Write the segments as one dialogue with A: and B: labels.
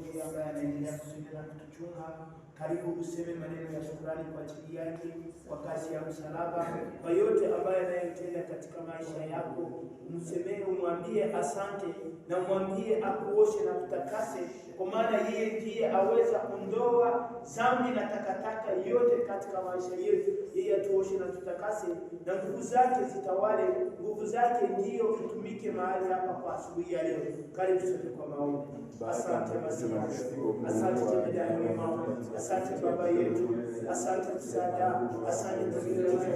A: yote ambaye anaendelea kutulinda na kutuchunga. Karibu useme maneno ya shukrani kwa ajili yake, kwa kazi ya msalaba, kwa yote ambaye anayotenda katika maisha yako. Msemee, umwambie asante na umwambie akuoshe na kutakase, kwa maana yeye ndiye aweza ondoa dhambi na takataka yote katika maisha yetu. Yeye atuoshe na tutakase, na nguvu zake zitawale, nguvu zake ndiyo itumike mahali hapa kwa asubuhi ya leo. Karibu sote kwa maombi. Asante Masihi, asante jemedari mwema, asante Baba yetu, asante msaada, asante tulizote,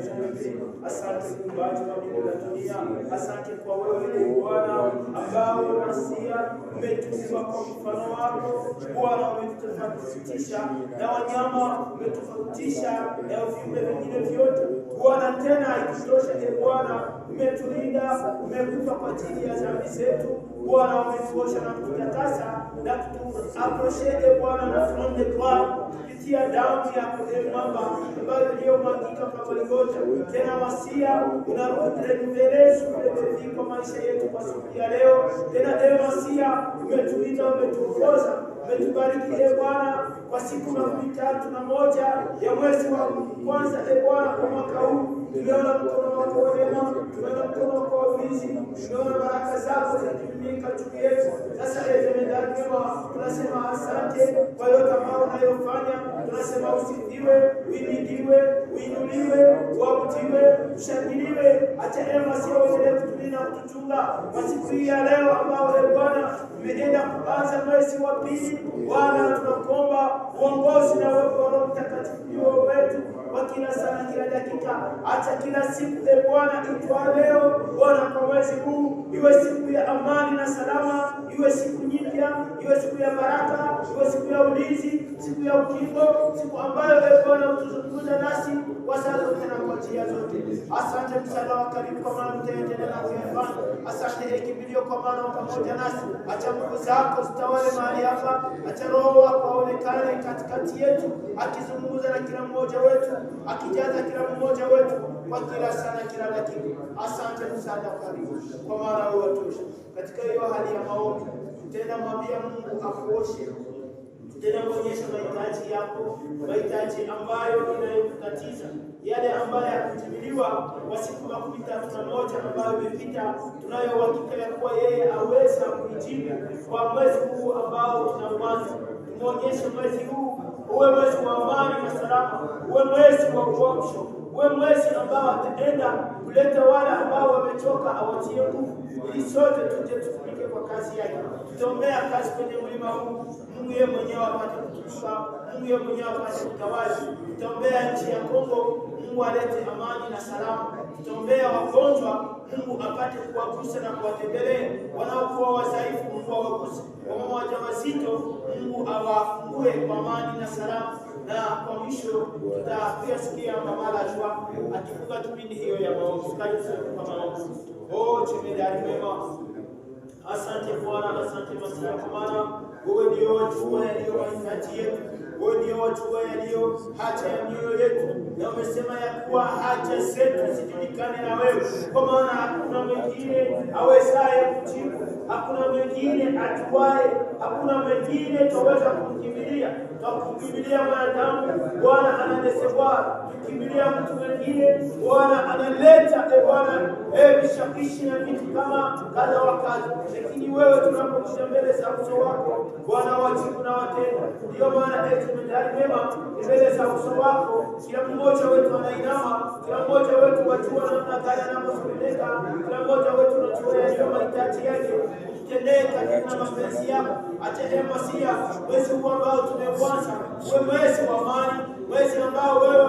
A: asante Muumbaji wa mbingu na dunia, asante kwa wewe Bwana ambao Masia umetuma kwa mfano wako. Bwana umetutofautisha na wanyama, umetutofautisha na viumbe vingine vyote. Bwana tena haikutosha, Bwana umetulinda, umekufa kwa ajili ya dhambi zetu. Bwana umetuosha na kututakasa na kutuaproshea Bwana na from the blood kupitia damu yako mwamba ambayo iliyomwagika kwa Golgotha. Tena Masia unarejeleza kwa maisha yetu kwa siku ya leo. Tena Masia umetulinda, umetuongoza, umetubariki Bwana kwa siku 31 ya mwezi wa kwanza Bwana kwa mwaka huu. Tumeona mkono wako wema, tumeona mkono wako wa ulinzi, tumeona baraka zako zikimiminika juu yetu. Sasa jemedari mwema, tunasema asante kwa yote ambayo unayofanya. Tunasema usifiwe, uimidiwe, uinuliwe, uabudiwe, ushangiliwe. Acha Masia uendelee kutulinda na kutuchunga kwa siku hii ya leo ambao Bwana umeenda kuanza mwezi wa pili. Bwana tunakuomba uongozi na uwepo wa Roho Mtakatifu wetu kwa kila saa na kila dakika. Acha kila siku Bwana itwa leo Bwana kwa mwezi huu iwe siku ya amani na salama, iwe siku nyipya, iwe siku ya baraka, iwe siku ya ulinzi, siku ya ukingo, siku ambayo Bwana utazungumza nasi kwa sasa na kwa njia zote. Asante msaada wa karibu kwa maana utaendelea na kuyafanya. Asante kimbilio kwa maana pamoja nasi. Acha nguvu zako zitawale mahali hapa. Acha Roho wako aonekane katikati yetu, akizungumza na kila mmoja wetu, akijaza kila mmoja wetu kwa kila sana kila dakika. Asante msaada wa karibu kwa maana wewe watosha. Katika hiyo hali ya maombi, tena mwambie Mungu akuoshe. Tena kuonyesha mahitaji yako, mahitaji ambayo inayokutatiza, yale ambayo yakutimiliwa kwa siku 31 ambayo imepita. Tunayo uhakika ya kuwa yeye aweza kujibu kwa mwezi huu ambao tunaanza. Muonyeshe mwezi huu uwe mwezi wa amani na salama, uwe mwezi wa uamsho, uwe mwezi ambao ataenda kuleta wale ambao wamechoka awatie nguvu, ili sote tuje tutumike kwa kazi yake. Tutaombea kazi kwenye mlima huu, Mungu yeye mwenyewe apate kutushika, Mungu yeye mwenyewe apate kutawala. Tutaombea nchi ya Kongo, Mungu alete amani na salama. Tutaombea wagonjwa, Mungu apate kuwagusa na kuwatembelea. Wanaokuwa wadhaifu, Mungu awaguse. Wamama wajawazito, Mungu awafungue kwa amani na salama. Na kwa mwisho tutasikia mama Lajua akifunga kipindi hiyo ya maombi. Karibu kwa maombi. Jemedari mwema, asante Bwana, asante Masia, kwa maana wewe ndio wajua yaliyo mahitaji yetu, wewe ndio wajua yaliyo haja ya mioyo yetu, na umesema ya kuwa haja zetu zijulikane na wewe, kwa maana hakuna mwingine awezaye kujibu, hakuna mwingine atuwaye, hakuna mwingine tuweza kumkimbilia. Tukimbilia mwanadamu, Bwana ananesewa. Tukimbilia mtu mwingine, Bwana analeta Bwana vishawishi na vitu kama kadha wa kadha. Lakini wewe tunapokuja mbele za uso wako Bwana, wajibu na watenda. Ndio maana jemedari mwema, mbele za uso wako kila mmoja wetu anainama, kila mmoja wetu wajua namna gani anapopeleka, kila mmoja wetu anajua yaliyo mahitaji yake. Utendee katika mapenzi yako. Acha Masia mwezi huu ambao tumeuanza uwe mwezi wa amani, mwezi ambao wewe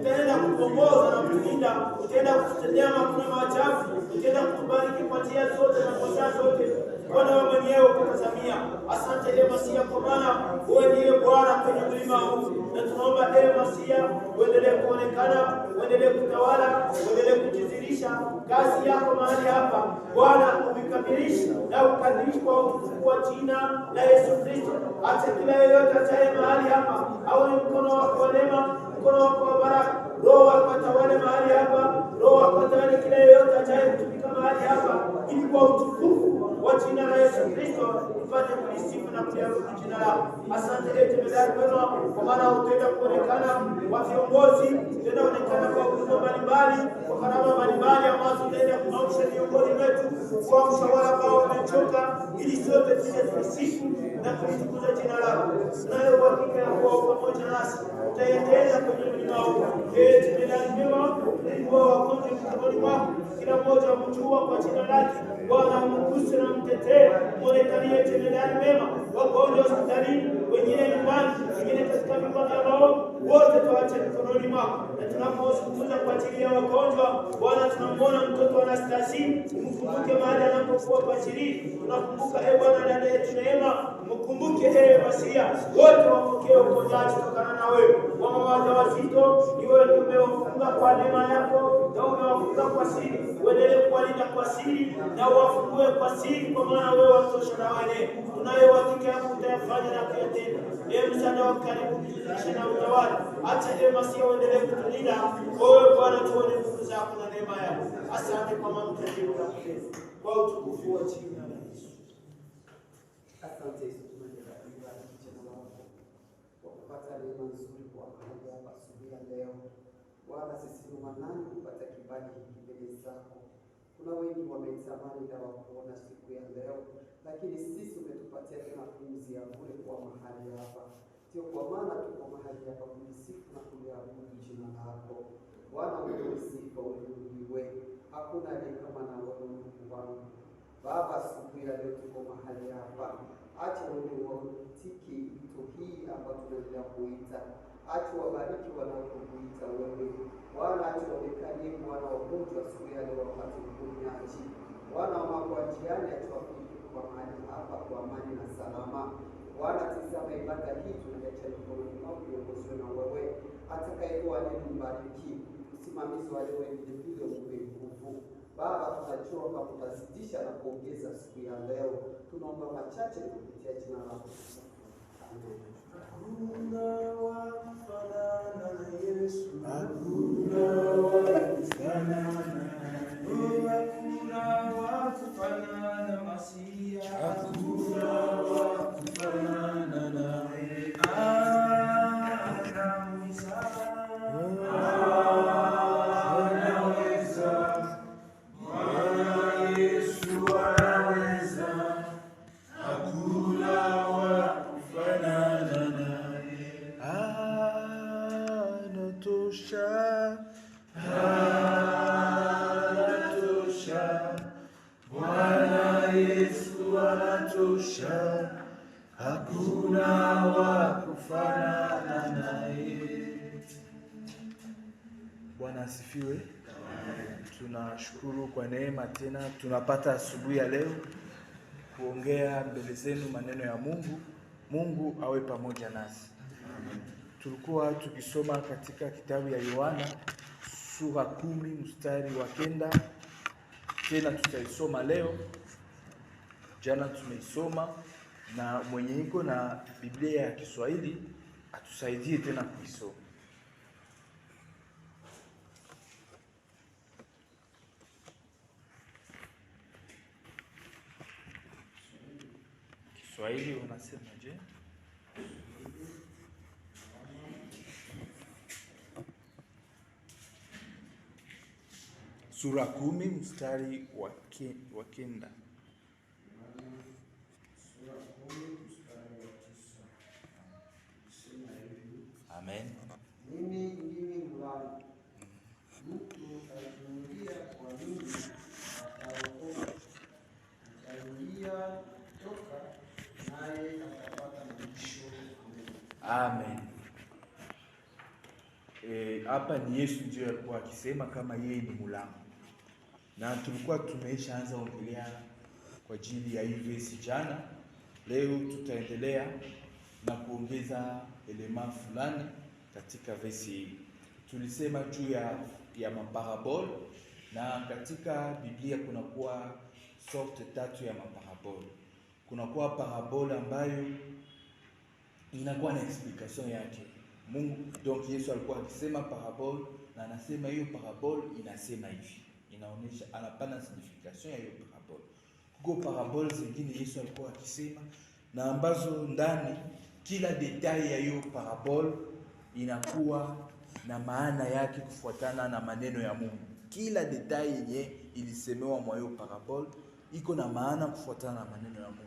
A: utaenda kutuongoza na kutulinda, utaenda kututendea makuu na maajabu, utaenda kutubariki kwa njia zote na kwa njia zote. Bwana wewe mwenyewe ukatazamia. Asante Masia, kwa maana wewe ndiye Bwana kwenye mlima huu, na tunaomba Masia uendelee kuonekana, uendelee kutawala, uendelee kujidhihirisha kazi yako mahali hapa. Bwana ukamilishe na ukadhirishe kwa utukufu wa jina la Yesu Kristo. Acha kila yeyote ataye mahali hapa awe mkono wako wa neema, mkono wako wa baraka. Roho wako atawale mahali hapa, Roho wako atawale kila yeyote ataye kutumika mahali hapa, ili kwa utukufu kwa jina la Yesu Kristo, tupate kulisifu na kuliabudu jina lako. Asante jemedari mwema, kwa maana utaenda kuonekana kwa viongozi, utaenda kuonekana kwa huduma mbalimbali, kwa karama mbalimbali ambazo utaenda kuamsha miongoni mwetu, kuamsha wale ambao wamechoka, ili sote tuje tulisifu na kulitukuza jina lako. Tunayo uhakika ya kuwa pamoja nasi, utaendelea kwenye mlima huu. Jemedari mwema, ulikuwa wakonje mkononi mwako, kila mmoja mjua kwa jina lake. Bwana mguse na mtetee, mwonekanie jemedari mwema, wagonjwa hospitalini, wengine nyumbani, wengine katika vyumba vya maombi, wote tuache mikononi mwako. Na tunapozungumza kwa ajili ya wagonjwa, Bwana tunamwona mtoto Anastasia, mkumbuke mahali anapokuwa kwa ajili. Tunakumbuka Bwana dada yetu Neema, mkumbuke Masia, wote wapokee uponyaji kutokana na wewe. Wamama wajawazito, ni wewe umewafunga kwa neema yako, na umewafunga kwa siri. Uendelee kuwalinda kwa siri na uwafungue kwa siri, kwa maana wewe watosha na wewe. Tunayo uhakika ya kutayafanya na kuyatenda. Msaada wa karibu kujidhihirisha na utawala. Acha Masia uendelee kutulinda. Wewe Bwana, tuone nguvu zako na neema yako. Asante kwa mambo yajibu na kupenda. Kwa utukufu wa jina la Yesu.
B: Asante Yesu, tunakushukuru jina lako kwa kupata neema nzuri kwa mahali hapa asubuhi ya leo. Bwana, sisi ni wanani kupata kibali hiki mbele zako. Kuna wengi wametamani na wakuona siku ya leo, lakini sisi umetupatia tena pumzi ya bure kwa mahali hapa. Sio kwa maana tuko mahali hapa kulisifu na kuliabudu jina lako. Bwana, wewe sifa uinuliwe. Hakuna aliye kama na wewe Mungu wangu. Baba, siku ya leo tuko mahali hapa. Acha wewe waitike wito hii ambayo tunaendelea kuita. Acha wabariki wanaokuita wewe. Bwana, acha waonekanie Bwana wagonjwa siku ya leo wapate uponyaji. Bwana, wako njiani, acha wafike kwa mahali hapa kwa amani na salama. Bwana, tazama ibada hii tunaiacha mikononi mwako, iongozwe na wewe. Atakayekuwa neno mbariki, msimamizi wa leo vile mpe nguvu. Baba, tunajua kwamba utazidisha na kuongeza siku ya leo. Tunaomba machache kupitia jina lako. Amen.
A: Hakuna wa kufanana na Yesu. Hakuna wa kufanana naye. Hakuna wa kufanana na Masia. Hakuna wa kufanana naye. Hakuna wa kufanana naye.
C: Bwana asifiwe. Tunashukuru kwa neema tena tunapata asubuhi ya leo kuongea mbele zenu maneno ya Mungu. Mungu awe pamoja nasi. Tulikuwa tukisoma katika kitabu ya Yohana sura 10 mstari wa 9. Tena tutaisoma leo. Jana tumeisoma, na mwenye iko na Biblia ya Kiswahili atusaidie tena kuisoma. Kiswahili unasema je? Sura 10 mstari wa 9. Amen.
B: Mimi ndimi mlango. Mtu ataingia kwa mimi ataokoka. Ataingia toka naye atapata malisho.
C: Amen. Hapa ni Yesu ndiye alikuwa akisema kama yeye ni mlango. Na tulikuwa tumeshaanza ongelea kwa ajili ya hii verse jana. Leo tutaendelea na kuongeza elema fulani katika verse hii. Tulisema juu ya maparabole, na katika Biblia kunakuwa sorte tatu ya maparabole. Kunakuwa parabole ambayo inakuwa na explication yake. Mungu donc Yesu alikuwa akisema parabole na anasema hiyo parabole inasema hivi. Inaonyesha anapana signification ya hiyo parabole. kuko parabole zingine Yesu alikuwa akisema na ambazo ndani kila detail ya hiyo parabole inakuwa na maana yake kufuatana na maneno ya Mungu. Kila detail yenye ilisemewa mwa hiyo parabole iko na maana kufuatana na maneno ya Mungu.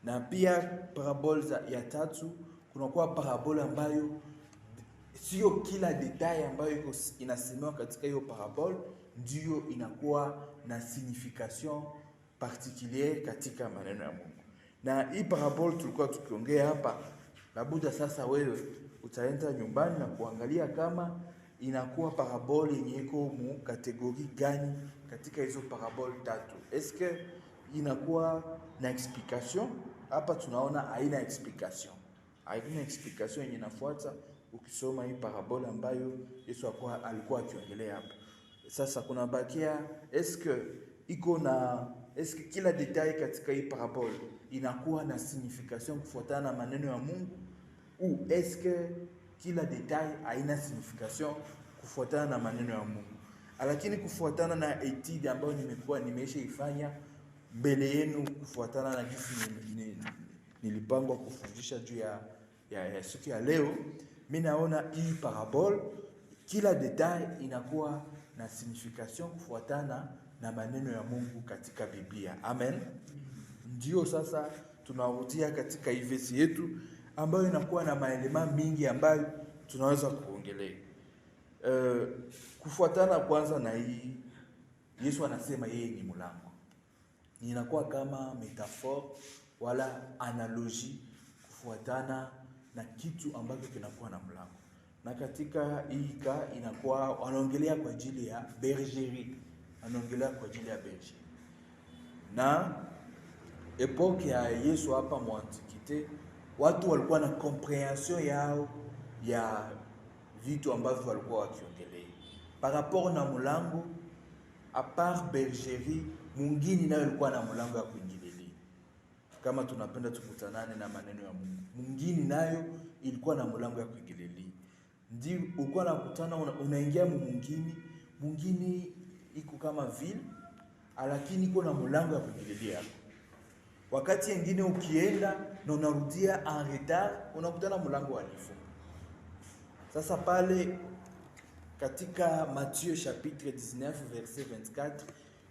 C: Na pia parabole ya tatu kunakuwa parabole ambayo sio kila detail ambayo inasemewa katika hiyo parabole ndio inakuwa na signification particulier katika maneno ya Mungu. Na hii parabole tulikuwa tukiongea hapa, labda sasa wewe utaenda nyumbani na kuangalia kama inakuwa parabole yenye iko mu kategori gani katika hizo parabole tatu. Eske inakuwa na explication? Hapa tunaona haina explication. Haina explication yenye inafuata ukisoma hii parabole ambayo Yesu alikuwa akiongelea hapa. Sasa kuna bakia, eske kila detail katika hii parabole inakuwa na signification kufuatana na maneno ya Mungu, ou eske kila detail haina signification kufuatana na maneno ya Mungu? Lakini kufuatana na etidi ambayo nimeshaifanya mbele yenu, kufuatana na jinsi nilipangwa kufundisha juu ya siku ya leo, mimi naona hii parabole kila detail inakuwa na signification kufuatana na maneno ya Mungu katika Biblia. Amen. Ndio sasa tunarudia katika hii verse yetu ambayo inakuwa na maelema mingi ambayo tunaweza kuongelea. Kufuatana kwanza na hii, Yesu anasema yeye ni mlango. Inakuwa kama metaphor wala analogy kufuatana na kitu ambacho kinakuwa na mlango. Na katika hii inakuwa wanaongelea kwa ajili ya bergerie. Anaongelea kwa ajili ya bergerie. Na epoke ya Yesu hapa mu antiquite, watu walikuwa na comprehension yao ya vitu ambavyo walikuwa wakiongelea. Par rapport na mlango, a part bergerie, mwingine nayo ilikuwa na mlango ya kuingilia. Kama tunapenda tukutanane na maneno ya Mungu, mwingine nayo ilikuwa na mlango ya kuingilia. Ndio ulikuwa unakutana, unaingia mwingine iko kama vile, lakini iko na mlango ya kuingilia. Wakati mwingine ukienda na unarudia en retard, unakutana mlango wa lifunga. Sasa pale katika Matthieu chapitre 19 verset 24,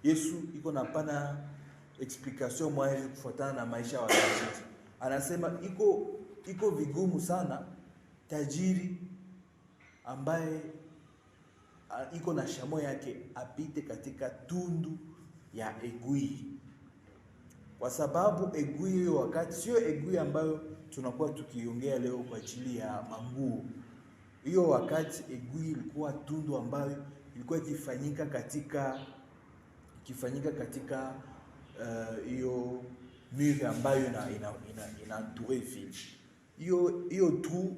C: Yesu iko na pana explication moja kufuatana na maisha wa tajiri. Anasema iko vigumu sana tajiri ambaye iko na shamo yake apite katika tundu ya egui. Kwa sababu egui hiyo wakati sio egui ambayo tunakuwa tukiongea leo kwa ajili ya manguo. Hiyo wakati egui ilikuwa tundu ambayo ilikuwa ikifanyika katika hiyo mure ambayo ina entouré ville. Hiyo tu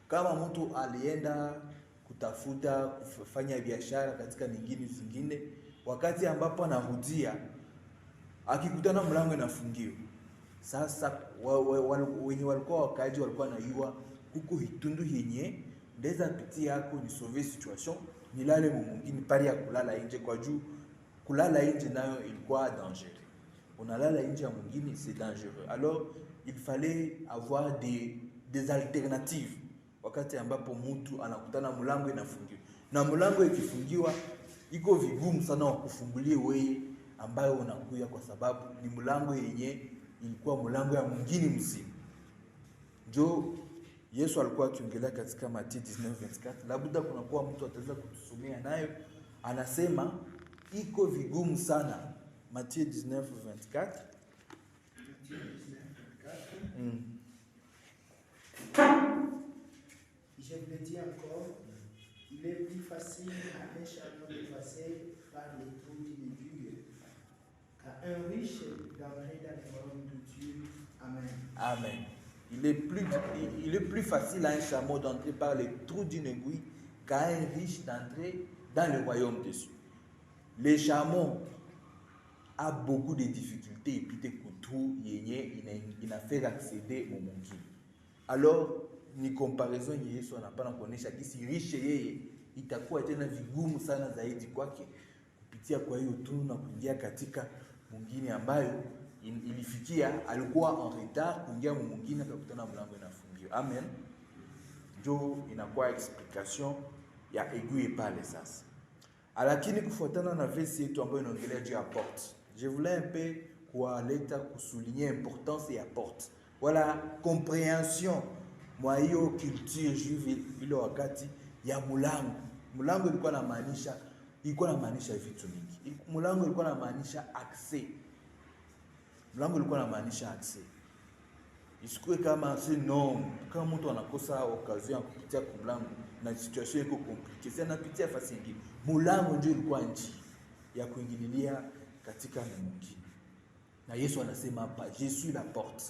C: kama mtu alienda kutafuta kufanya biashara katika zingine, wakati ambapo anarudia akikutana mlango inafungiwa. Sasa wenye walikuwa wakaji walikuwa najua kuko hitundu yenye ndeza pitia yako ni sauver situation, nilale mwingine pari ya kulala nje, kwa juu kulala nje nayo ilikuwa dangereux. Unalala nje ya mwingine c'est dangereux. Alors il fallait avoir des alternatives wakati ambapo mtu anakutana mlango inafungiwa. Na mlango ikifungiwa iko vigumu sana wa kufungulia wewe ambayo unakuja, kwa sababu ni mlango yenye ilikuwa mlango ya mwingine msimu. Ndio Yesu alikuwa akiongelea katika Matthieu 19:24. Labda kuna kuwa mtu ataweza kutusomea nayo, anasema iko vigumu sana. Matthieu 19:24.
A: Je vous le dis encore, il est plus facile à un chameau de passer par les trous d'une aiguille qu'à un riche d'entrer dans le royaume de Dieu. Amen.
C: Amen. Il est plus facile à un chameau d'entrer par les trous d'une aiguille qu'à un riche d'entrer dans le royaume de Dieu. Les chameaux a beaucoup de difficultés et puis des trous il a fait accéder au monde. Alors ni comparaison yenye Yesu anapana kuonesha kisi riche yeye itakuwa tena vigumu sana zaidi kwake kupitia kwa hiyo tu na kuingia katika mwingine ambayo ilifikia alikuwa en retard kuingia mwingine, akakutana mlango inafungiwa. Amen. Ndio inakuwa explication ya aiguille pale sasa. Lakini kufuatana na verse yetu ambayo inaongelea juu ya porte, je voulais un peu kualeta kusouligner importance ya porte. Wala comprehension mwa hiyo culture juive ile wakati ya mulango. Mulango ilikuwa inamaanisha vitu mingi. Mulango ilikuwa inamaanisha access. Mulango ilikuwa inamaanisha access. Isikuwe kama si non, kama mtu anakosa occasion ya kupitia kwa mlango na situation iko complicated, si anapitia fasi nyingine. Mulango ndio ilikuwa njia ya kuingililia katika mwingine. Na Yesu anasema hapa, je suis la porte.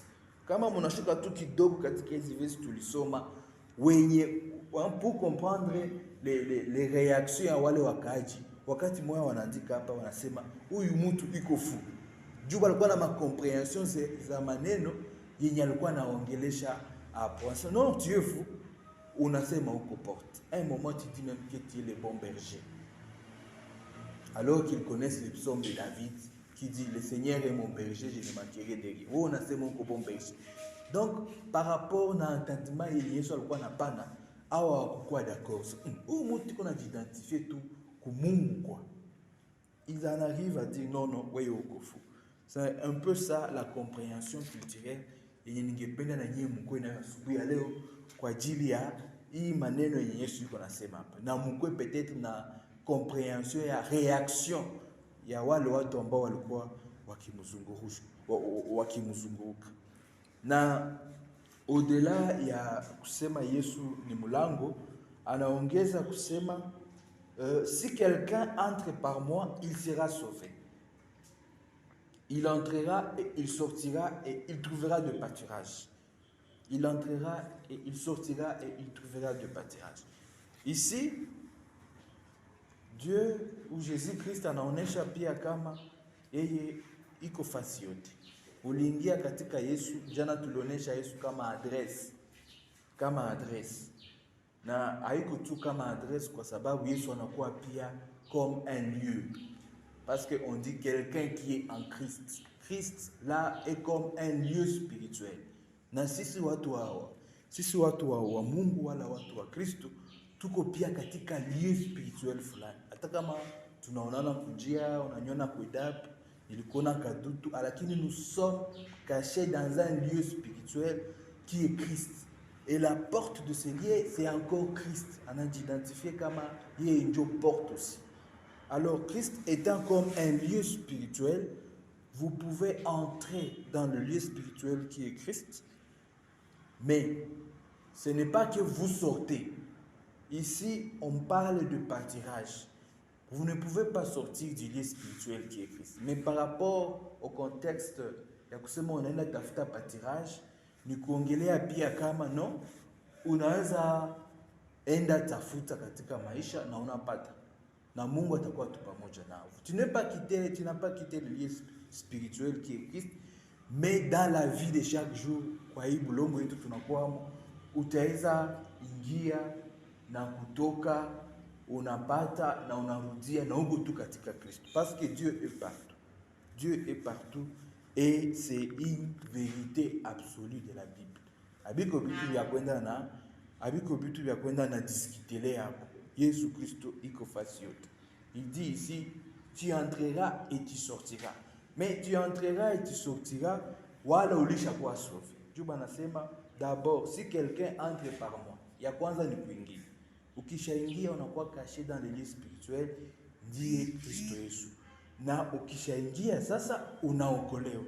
C: Kama mnashuka tu kidogo katika hizi verse tulisoma, wenye pour comprendre les réactions ya wale wakaaji, wakati mmoja wanaandika hapa wanasema huyu mtu iko fu. Juu walikuwa na macomprehension za maneno yenye alikuwa anaongelesha hapo. Wanasema non, tu es fou. Unasema uko porte. À un moment tu dis même que tu es le bon berger. Alors qu'ils connaissent les psaumes de David qui dit le Seigneur est mon berger, je ne manquerai de rien. Wewe unasema uko bon berger. Donc par rapport na entendement yenye Yesu alikuwa anapana au hawakuwa d'accord. Huyu mtu kuna jidentifier tu ku Mungu kwa. Ils en arrivent à dire non non, wewe uko fou. C'est un peu ça la compréhension culturelle yenye ningependa na nyinyi mkoe na asubuhi ya leo kwa ajili ya hii maneno yenye Yesu yuko anasema hapa. Na mkoe peut-être na compréhension ya réaction ya wale watu ambao walikuwa wakimzunguka. Na au-delà ya kusema Yesu ni mlango, anaongeza kusema si quelqu'un entre par moi, il sera sauvé. Il entrera et il sortira et il trouvera de pâturage. Il entrera et il sortira et il trouvera de pâturage. Ici, Dieu ou Jésus-Christ anaonesha pia kama yeye iko fasi yote. Uliingia katika Yesu, jana tulionesha Yesu kama adresse. Na haiko tu kama adresse kwa sababu Yesu anakuwa pia comme un lieu. Parce qu'on dit quelqu'un qui est en Christ. Christ là est comme un lieu spirituel. Na sisi watu wa Mungu wala watu wa Kristo tuko pia katika lieu spirituel fulani. Hata kama tunaonana kujia, unanyona kuidap, nilikuona kadutu, lakini nous sommes cachés dans un lieu spirituel qui est Christ. Et la porte de ce lieu, c'est encore Christ. On a identifié comme il y a une porte aussi. Alors, Christ étant comme un lieu spirituel, vous pouvez entrer dans le lieu spirituel qui est Christ, mais ce n'est pas que vous sortez. Ici, on parle de pâturage. Vous ne pouvez pas sortir du lieu spirituel qui est Christ. Mais par rapport au contexte, ya kusema unaenda tafuta pâturage, ni kuongelea pia kama no, unaweza enda tafuta katika maisha na unapata. Na Mungu atakuwa tu pamoja nao. Tu n'as pas quitté le lieu spirituel qui est Christ, mais dans la vie de chaque jour, kwa hii bulongo yetu tunakuwa utaweza ingia na kutoka, unapata na unarudia na uko tu katika Kristo. Parce que Dieu est partout. Dieu est partout et c'est une vérité absolue de la Bible. Abiko bitu ya kwenda na discutele hapo. Yesu Kristo iko fasi yote. Il dit ici, tu entreras et tu sortiras. Mais tu entreras et tu sortiras, wala ulishakuwa sauvé. Juba anasema d'abord, si quelqu'un entre par moi, ya kwanza ni kuingia. Ukishaingia unakuwa caché dans le lieu spirituel, ndiye Kristo Yesu. Na ukishaingia sasa unaokolewa.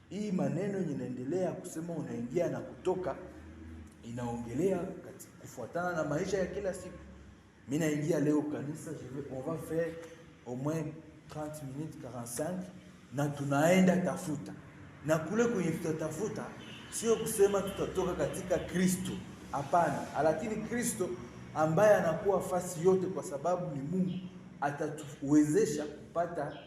C: Hii maneno inaendelea kusema unaingia na kutoka, inaongelea kufuatana na maisha ya kila siku. Mimi naingia leo kanisa, on va faire au moins 30 minutes 45 na tunaenda tafuta. Na kule kwenye tutatafuta sio kusema tutatoka katika Kristo, hapana. Lakini Kristo ambaye anakuwa fasi yote kwa sababu ni Mungu atatuwezesha kupata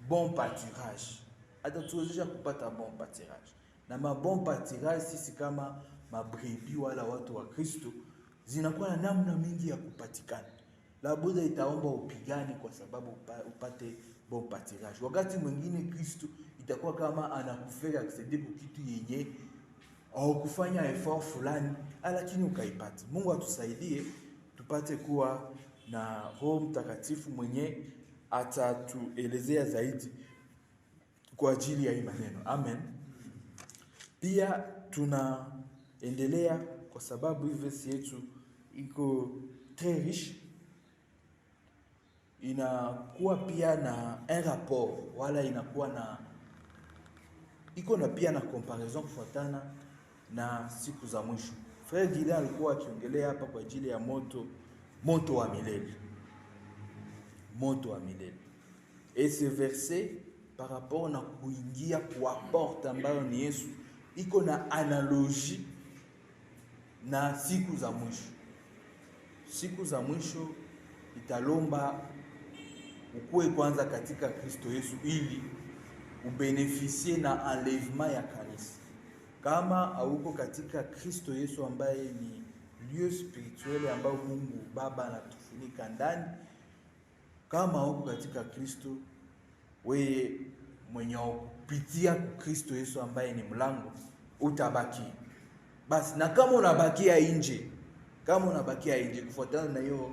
C: bon pâturage. Atatuwezesha kupata bon pâturage. Na bon pâturage sisi kama mabrebi wala watu wa Kristo zinakuwa na namna mingi ya kupatikana. Labda itaomba upigani kwa sababu upate bon pâturage. Wakati mwingine Kristo itakuwa kama anakufanya acceder kwa kitu yenye au kufanya effort fulani, lakini ukaipata. Mungu atusaidie tupate kuwa na Roho Mtakatifu mwenye atatuelezea zaidi kwa ajili ya hii maneno. Amen. Pia tunaendelea kwa sababu hii verse yetu iko très riche, inakuwa pia na un rapport, wala inakuwa na iko na pia na comparaison kufuatana na siku za mwisho. Frère Guilin alikuwa akiongelea hapa kwa ajili ya moto wa milele. Moto wa milele. Et ce verset par rapport na kuingia kwa porte ambayo ni Yesu, iko na analogie na siku za mwisho. Siku za mwisho italomba ukue kwanza katika Kristo Yesu ili ubeneficie na enlèvement ya kanisa. Kama hauko katika Kristo Yesu ambaye ni lieu spirituel ambao Mungu Baba anatufunika ndani, kama hauko katika Kristo, wewe mwenye kupitia kwa Kristo Yesu ambaye ni mlango, utabaki. Basi na kama unabakia nje, kufuatana na hiyo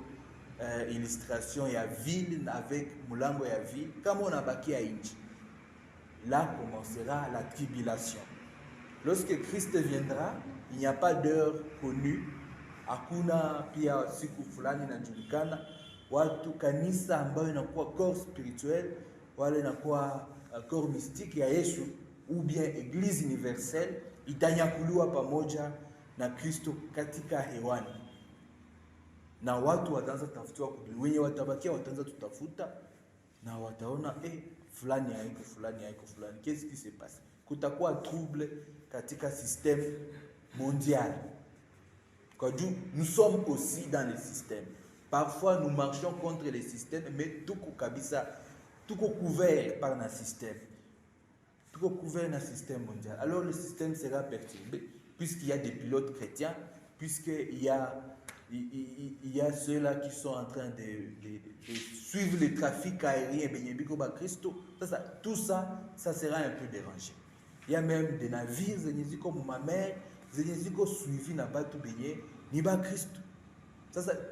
C: illustration ya ville avec mlango ya ville, kama unabakia nje, là commencera la tribulation. Lorsque Christ viendra, il n'y a pas d'heure connue. Hakuna pia siku fulani inajulikana. Watu kanisa ambayo inakuwa corps spirituel, wale inakuwa corps mystique ya Yesu, ou bien église universelle, itanyakuliwa pamoja na Kristo katika hewani. Na watu wataanza tafutiwa kudui. Wenye watabakia wataanza tutafuta na wataona fulani haiko. Qu'est-ce qui se passe? Kutakuwa trouble katika système mondial. Nous sommes aussi dans le système. Parfois nous marchons contre le système, mais tout couvert par un système. Tout couvert dans le système mondial. Alors le système sera perturbé puisqu'il y a des pilotes chrétiens, puisqu'il y a ceux-là qui sont en train de suivre le trafic aérien. Tout ça sera un peu dérangé. Il y a même des navires, comme ma mère, suivi n'a pas tout baigné, ni pas Christ.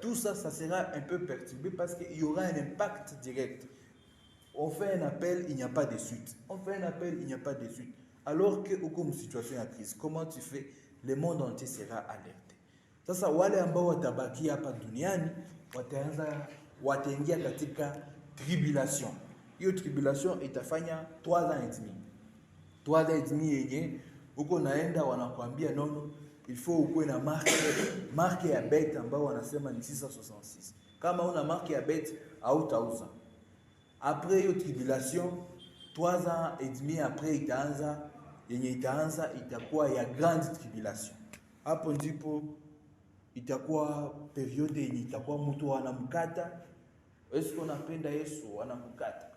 C: Tout ça sera un peu perturbé parce qu'il y aura un impact direct. On fait un appel, il n'y a pas de suite. Alors que, comme situation à crise, comment tu fais? Le monde entier sera alerté. Sasa wale ambao watabaki hapa duniani wataingia katika tribulation. Hiyo tribulation itafanya 3 ans et demi. 3 ans et demi yenye uko naenda wanakuambia nono, il faut ukuwe na marque ya bête ambao wanasema ni 666. Kama una marque ya bête hautauza. Après hiyo tribulation 3 ans et demi après itakuwa ya grande tribulation. Hapo ndipo itakuwa periode yenye itakuwa mtu wanamkata. Yesu unapenda Yesu wanamkata.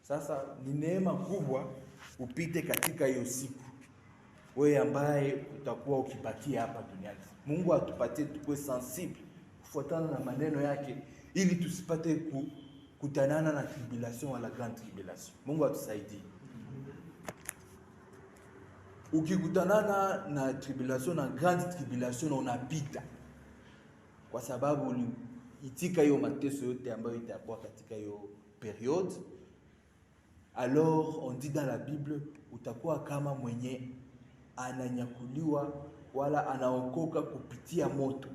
C: Sasa ni neema kubwa upite katika hiyo siku, wewe ambaye utakuwa ukibakia hapa duniani. Mungu atupatie tukue sensible kufuatana na maneno yake ili tusipate kutanana na tribulation wala grande tribulation. Mungu atusaidie. Ukikutanana na tribulation na grande tribulation unapita, kwa sababu itika hiyo mateso yote ambayo itakuwa katika hiyo periode. Alors on dit dans la Bible, utakuwa kama mwenye ananyakuliwa wala anaokoka kupitia moto.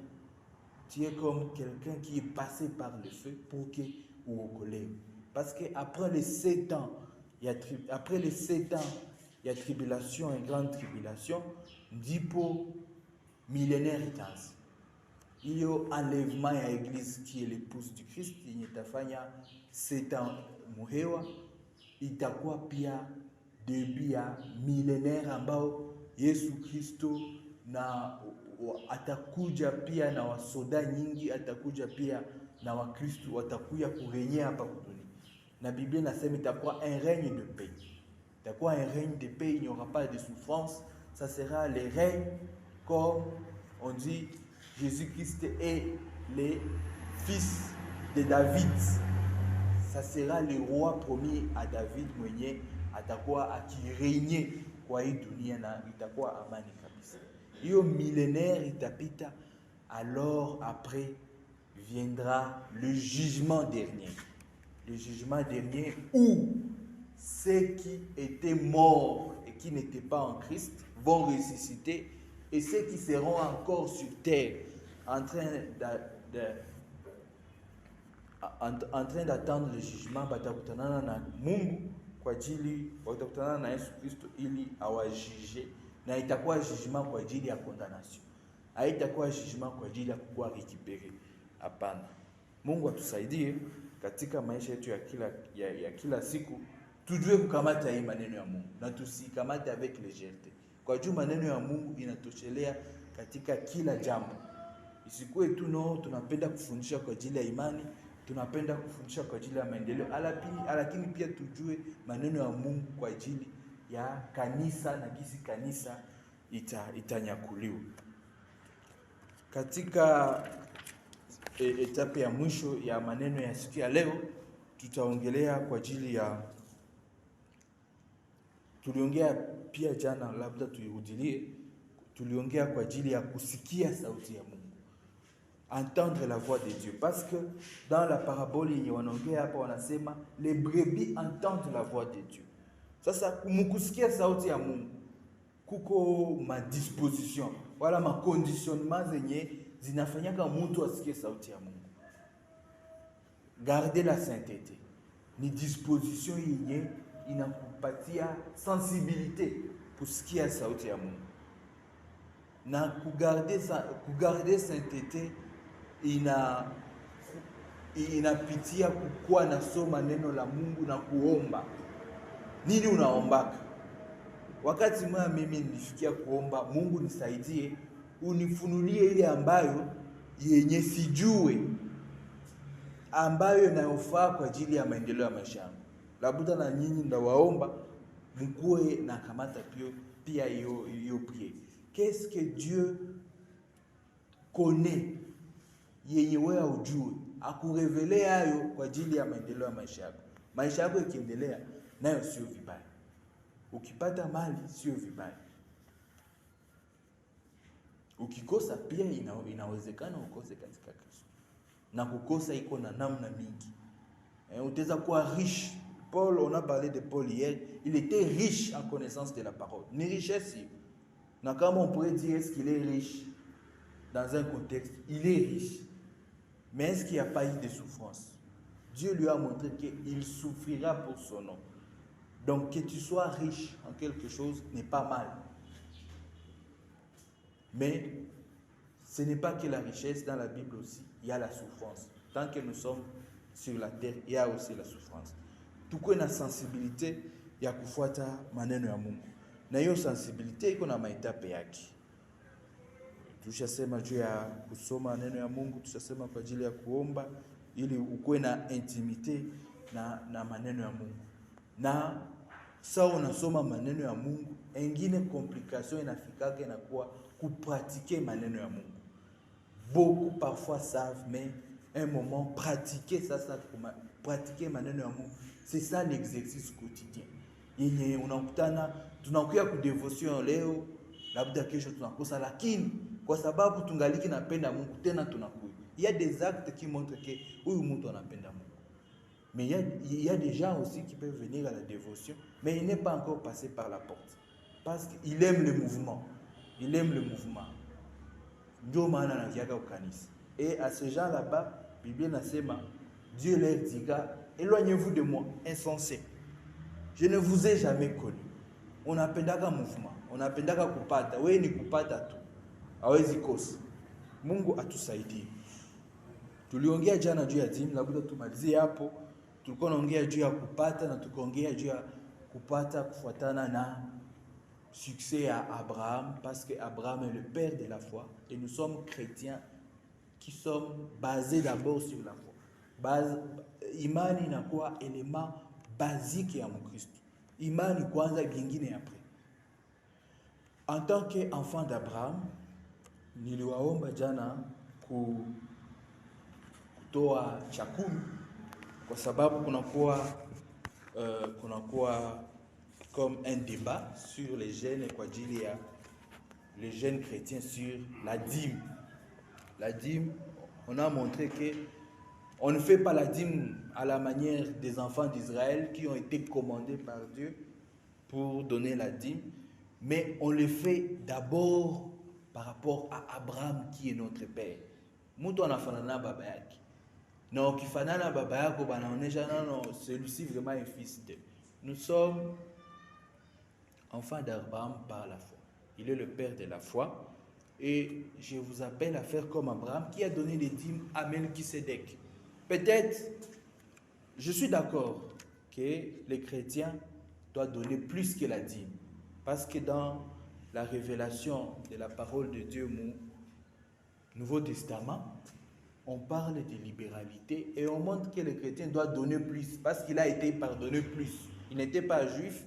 C: Tu es comme quelqu'un qui est passé par le feu pour que uokolewe. Parce que après les 7 ans, il y a tribulation et grande tribulation, ndipo millénaire itaanza. Hiyo enlèvement ya église qui est l'épouse du Christ yenye itafanya 7 ans muhewa, itakuwa pia début ya millénaire ambao Yesu Kristo na atakuja pia na wasoda nyingi, atakuja pia na wakristo watakuja kurenyea hapa kuduni. Na Biblia inasema itakuwa un règne de paix. Itakuwa un règne de paix, il n'y aura pas de souffrance, ça sera le règne comme on dit Jésus-Christ est le fils de David. ça sera le roi promis à David mwenye atakuwa akirégner kwa hii dunia na itakuwa amani kabisa. Hiyo millénaire itapita, alors après viendra le jugement dernier. Le jugement dernier où ceux qui étaient morts et qui n'étaient pas en Christ vont ressusciter, et ceux qui seront encore sur terre en train d'attendre le jugement batakutanana na Mungu kwa ajili watakutanana na Yesu Kristo ili awajije, na itakuwa jugement kwa ajili ya condamnation, haitakuwa jugement kwa ajili ya kuwa récupéré. Hapana. Mungu atusaidie katika maisha yetu ya kila siku, tujue kukamata hii maneno ya Mungu na tusikamate avec légèreté, kwa juu maneno ya Mungu inatoshelea katika kila jambo. Isikuwe tu no tunapenda kufundisha kwa ajili ya imani, tunapenda kufundisha kwa ajili ya maendeleo, lakini pia tujue maneno ya Mungu kwa ajili ya kanisa na kisi kanisa itanyakuliwa. Katika etape ya mwisho ya maneno ya siku ya leo, tutaongelea kwa ajili ya, tuliongea pia jana, labda tuirudilie, tuliongea kwa ajili ya kusikia sauti ya Mungu, entendre la voix de Dieu, parce que dans la parabole yenye wanaongea hapa wanasema les brebis entendent la voix de Dieu. Sasa mkusikia sauti ya Mungu kuko ma disposition wala ma conditionnement zenye zinafanyaka mtu asikie sauti ya Mungu. Garder la sainteté ni disposition yenye inakupatia sensibilité kusikia sauti ya Mungu, na kugarder sainteté inapitia kukuwa na soma neno la Mungu na kuomba. Nini unaombaka? Wakati mwa mimi nilifikia kuomba, Mungu nisaidie, unifunulie ile ambayo yenye sijue, ambayo inayofaa kwa ajili ya maendeleo ya maisha yangu. Labda na nyinyi ndawaomba mkuwe na kamata pia hiyo prière. Qu'est-ce que Dieu connaît yenye wewe ujue, akurevelea hayo kwa ajili ya maendeleo ya maisha yako. Maisha yako ikiendelea nayo sio vibaya. Ukipata mali sio vibaya. Ukikosa pia inawezekana ukose katika Kristo. Na kukosa iko na namna mingi. Utaweza kuwa riche. Paul, on a parlé de Paul hier, il était riche en connaissance de la parole. Ni richesse. Na comment on pourrait dire est-ce qu'il est riche dans un contexte? Il est riche. Mais est-ce qu'il n'y a pas eu de souffrance? Dieu lui a montré qu'il souffrira pour son nom. Donc que tu sois riche en quelque chose n'est pas mal. Mais ce n'est pas que la richesse, dans la Bible aussi, il y a la souffrance. Tant que nous sommes sur la terre, il y a aussi la souffrance. Tuko na sensibilité ya kufuata maneno ya Mungu. Na hiyo sensibilité iko na maetape yake. Tushasema juu ya kusoma maneno ya Mungu, tushasema kwa ajili ya kuomba ili ukuwe na intimité na maneno ya Mungu. Na sawa unasoma maneno ya Mungu, engine complication inafikaka inakuwa kupratiquer maneno ya Mungu. Beaucoup parfois savent, mais un moment pratiquer pratiquer maneno ya Mungu, c'est ça l'exercice quotidien. Yenye unakutana tunakuya ku devotion leo, labda kesho tunakosa, lakini kwa sababu tungaliki napenda Mungu tena tunakuya. Il y a des actes qui montrent que huyu mtu anapenda Mungu. Mais il y a des gens aussi qui peuvent venir à la dévotion, mais il n'est pas encore passé par la porte. Parce qu'il aime le mouvement. Il aime le mouvement. Et à ces gens là-bas, la Bible nasema, Dieu leur dira, éloignez-vous de moi, insensé. Je ne vous ai jamais connu. On apendaka mouvement, on apendaka kupata, wewe ni kupata tu. Hawezi kosa. Mungu atusaidie. Tuliongea jana juu ya dini, labda tumalizie hapo. Tulikuwa naongea juu ya kupata na tukaongea juu ya kupata kufuatana na succès à Abraham, parce que Abraham est le père de la foi et nous sommes chrétiens qui sommes basés d'abord sur la foi. Imani inakuwa élément basique ya Mkristo. Imani kwanza, vingine après. En tant qu'enfant d'Abraham, niliwaomba jana kutoa chakumi kwa sababu kunakuwa comme un débat sur les jeunes kwa ajili ya les jeunes chrétiens sur la dîme. La dîme, on a montré que on ne fait pas la dîme à la manière des enfants d'Israël qui ont été commandés par Dieu pour donner la dîme, mais on le fait d'abord par rapport à Abraham qui est notre père. Mutu anafanana baba yake. Na ukifanana baba yako banaonesha non, celui-ci vraiment est fils de. Nous sommes enfants d'Abraham par la foi. Il est le père de la foi. Et je vous appelle à faire comme Abraham qui a donné les dîmes à Melchisédek. Peut-être, je suis d'accord que les chrétiens doivent donner plus que la dîme. Parce que dans la révélation de la parole de Dieu, au Nouveau Testament, on parle de libéralité et on montre que les chrétiens doivent donner plus parce qu'il a été pardonné plus. Il n'était pas juif,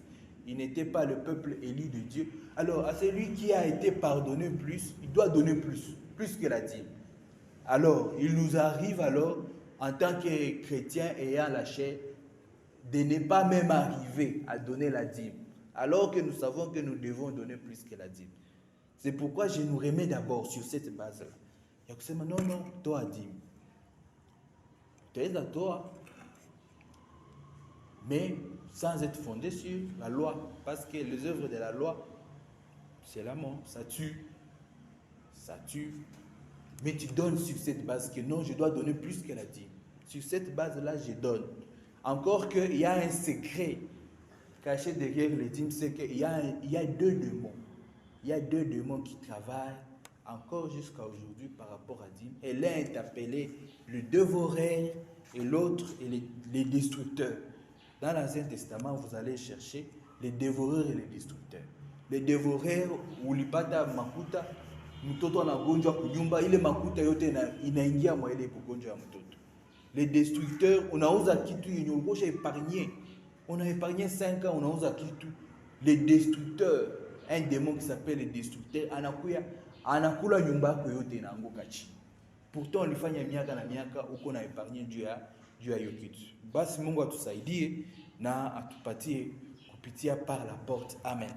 C: il n'était pas le peuple élu de Dieu. Alors, à celui qui a été pardonné plus, il doit donner plus que la dîme. Alors, il nous arrive alors, en tant que chrétiens ayant la chair, de ne pas même arriver à donner la dîme, alors que nous savons que nous devons donner plus que la dîme. C'est pourquoi je nous remets d'abord sur cette base-là. Il y a que non, toi dîme. Tu es à toi, mais sans être fondé sur la loi, parce que les œuvres de la loi, c'est la mort, ça tue. Mais tu donnes sur cette base que non, je dois donner plus que la dîme. Sur cette base-là, je donne. Encore qu'il y a un secret caché derrière les dîmes, c'est qu'il y a deux démons. Il y a deux démons qui travaillent encore jusqu'à aujourd'hui par rapport à dîme. Et l'un est appelé le dévoreur et l'autre est les destructeurs. Dans l'Ancien Testament, vous allez chercher les dévoreurs et les destructeurs. Les dévoreurs, ulipata makuta, mtoto anagonjwa kunyumba, ile makuta yote inaingia mwa ile kugonjwa ya mtoto. Les destructeurs, unauza kitu yenye ulikuwa épargné. On a épargné 5 ans, unauza kitu. Les destructeurs, un démon qui s'appelle le destructeur, anakula nyumba yako yote inaanguka chini. Pourtant ulifanya miaka na miaka uko na épargné juu ya hiyo kitu. Basi Mungu atusaidie na atupatie kupitia par la porte. Amen.